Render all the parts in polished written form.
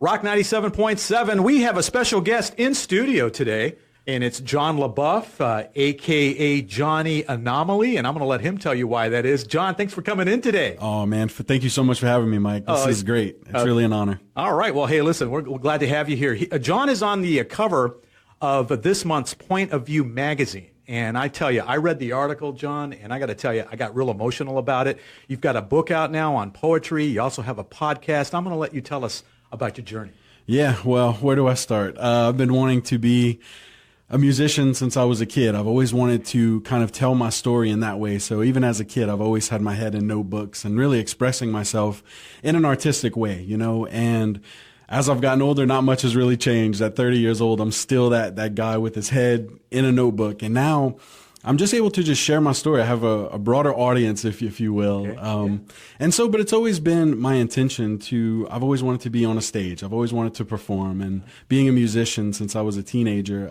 Rock 97.7. We have a special guest in studio today, and it's John LaBeouf, a.k.a. Johnny Anomaly, and I'm going to let him tell you why that is. John, thanks for coming in today. Oh, man, thank you so much for having me, Mike. This is great. It's really an honor. All right. Well, hey, listen, we're glad to have you here. John is on the cover of this month's Point of Vue magazine. And I tell you, I read the article, John, and I got to tell you, I got real emotional about it. You've got a book out now on poetry. You also have a podcast. I'm going to let you tell us about your journey. Yeah, well, where do I start? I've been wanting to be a musician since I was a kid. I've always wanted to kind of tell my story in that way. So even as a kid, I've always had my head in notebooks and really expressing myself in an artistic way, you know, and as I've gotten older, not much has really changed. At 30 years old, I'm still that guy with his head in a notebook. And now I'm just able to just share my story. I have a broader audience, if you will. Okay. And so, but it's always been my intention I've always wanted to be on a stage. I've always wanted to perform. And being a musician since I was a teenager,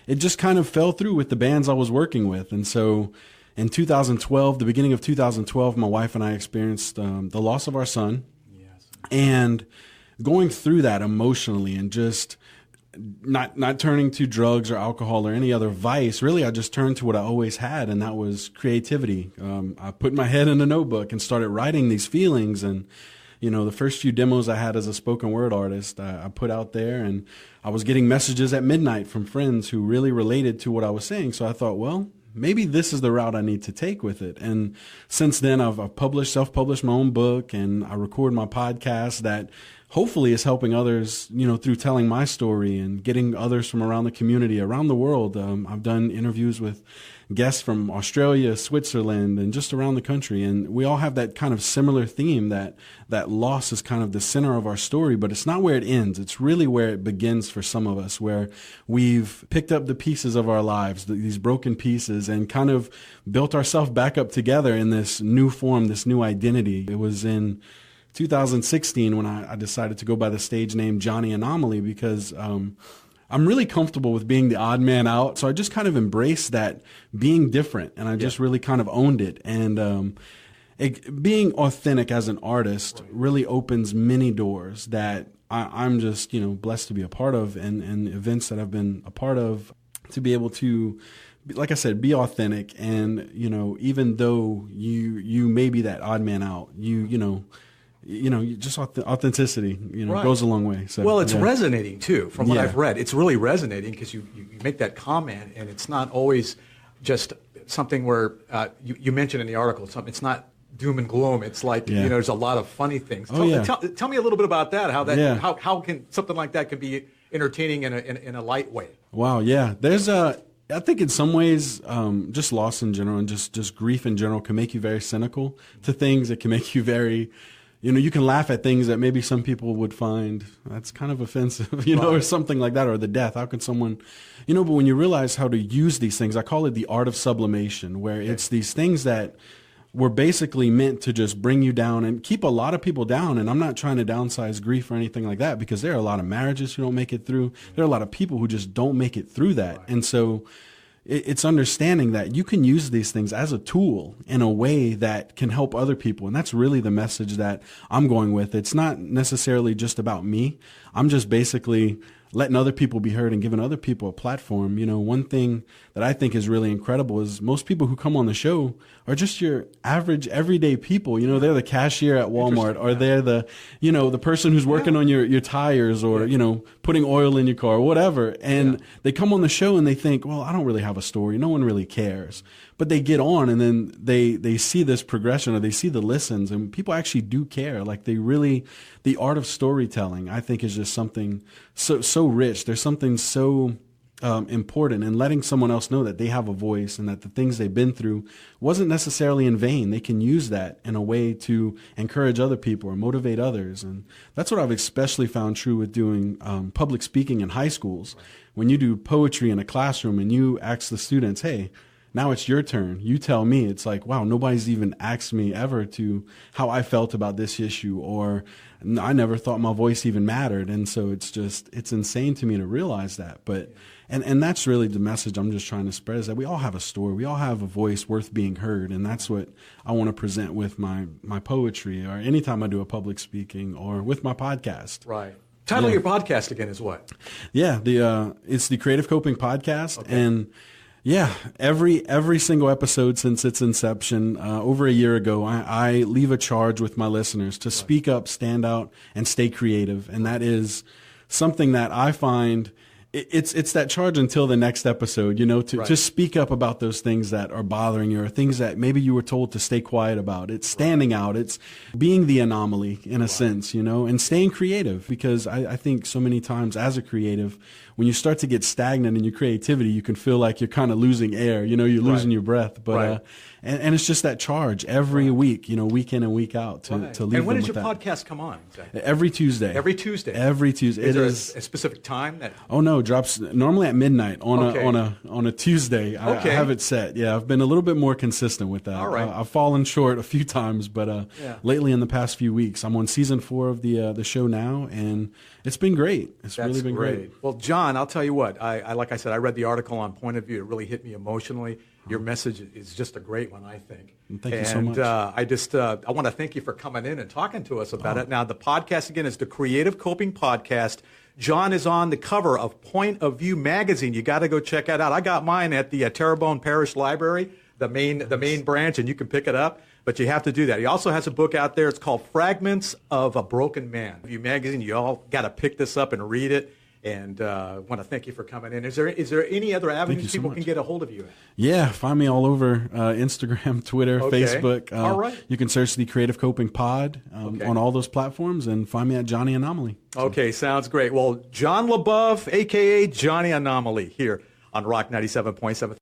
it just kind of fell through with the bands I was working with. And so in 2012, the beginning of 2012, my wife and I experienced the loss of our son. Yes. And going through that emotionally and just not turning to drugs or alcohol or any other vice, really I just turned to what I always had, and that was creativity. I put my head in a notebook and started writing these feelings. And, you know, the first few demos I had as a spoken word artist, I put out there, and I was getting messages at midnight from friends who really related to what I was saying. So I thought, well, maybe this is the route I need to take with it. And since then, I've self-published my own book, and I record my podcast that hopefully is helping others, you know, through telling my story and getting others from around the community, around the world. I've done interviews with guests from Australia, Switzerland, and just around the country. And we all have that kind of similar theme that loss is kind of the center of our story, but it's not where it ends. It's really where it begins for some of us, where we've picked up the pieces of our lives, these broken pieces, and kind of built ourselves back up together in this new form, this new identity. It was in 2016 when I decided to go by the stage name Johnny Anomaly, because I'm really comfortable with being the odd man out. So I just kind of embraced that being different, and I just really kind of owned it. And being authentic as an artist really opens many doors that I'm just, you know, blessed to be a part of, and events that I've been a part of, to be able to, like I said, be authentic. And, you know, even though you may be that odd man out, just authenticity, goes a long way. So, well, it's resonating too, from what I've read. It's really resonating because you make that comment, and it's not always just something where you mentioned in the article, it's not doom and gloom. It's like, there's a lot of funny things. Tell me a little bit about that. How can something like that can be entertaining in a light way? Wow, yeah. There's I think in some ways, just loss in general and just grief in general can make you very cynical to things. It can make you very, you can laugh at things that maybe some people would find that's kind of offensive, or something like that, or the death. How can someone, but when you realize how to use these things, I call it the art of sublimation, where it's these things that were basically meant to just bring you down and keep a lot of people down. And I'm not trying to downsize grief or anything like that, because there are a lot of marriages who don't make it through. There are a lot of people who just don't make it through that. And so it's understanding that you can use these things as a tool in a way that can help other people. And that's really the message that I'm going with. It's not necessarily just about me. I'm just basically letting other people be heard and giving other people a platform. One thing that I think is really incredible is most people who come on the show are just your average, everyday people. They're the cashier at Walmart, or they're the person who's working on your tires, or, putting oil in your car or whatever. And they come on the show and they think, well, I don't really have a story. No one really cares. But they get on, and then they see this progression, or they see the listens, and people actually do care. Like, the art of storytelling, I think, is just something so rich. There's something so important in letting someone else know that they have a voice, and that the things they've been through wasn't necessarily in vain. They can use that in a way to encourage other people or motivate others. And that's what I've especially found true with doing public speaking in high schools. When you do poetry in a classroom and you ask the students, hey, now it's your turn. You tell me. It's like, wow, nobody's even asked me ever to how I felt about this issue, or I never thought my voice even mattered. And so it's insane to me to realize that. But, and that's really the message I'm just trying to spread, is that we all have a story. We all have a voice worth being heard. And that's what I want to present with my poetry, or anytime I do a public speaking, or with my podcast. Right. Title of your podcast again is what? Yeah, it's the Creative Coping Podcast, Okay. and yeah, every single episode since its inception, over a year ago, I leave a charge with my listeners to speak up, stand out, and stay creative, and that is something that I find. It's that charge until the next episode, to speak up about those things that are bothering you or things that maybe you were told to stay quiet about. It's standing out. It's being the anomaly in a sense, and staying creative, because I think so many times as a creative, when you start to get stagnant in your creativity, you can feel like you're kind of losing air, you're losing your breath. But, and it's just that charge every week, week in and week out to leave them. And when does with your that. podcast come on? Exactly? Every Tuesday. Every Tuesday. Every Tuesday. Is there a specific time that? Oh no, drops normally at midnight on a Tuesday. I have it set. Yeah, I've been a little bit more consistent with that. All right. I've fallen short a few times, but lately in the past few weeks, I'm on season 4 of the show now, and it's been great. That's really been great. Well, John, I'll tell you what. I like I said, I read the article on Point of View. It really hit me emotionally. Your message is just a great one, I think. Thank you so much. I want to thank you for coming in and talking to us about it. Now, the podcast, again, is the Creative Coping Podcast. John is on the cover of Point of View magazine. You got to go check that out. I got mine at the Terrebonne Parish Library, the main branch, and you can pick it up. But you have to do that. He also has a book out there. It's called Fragments of a Broken Man. View magazine. You all got to pick this up and read it. And want to thank you for coming in. Is there any other avenues people can get a hold of you at? Yeah, find me all over Instagram, Twitter, Facebook. All right. You can search the Creative Coping Pod on all those platforms, and find me at Johnny Anomaly. Okay, sounds great. Well, John LaBeouf, a.k.a. Johnny Anomaly, here on Rock 97.7.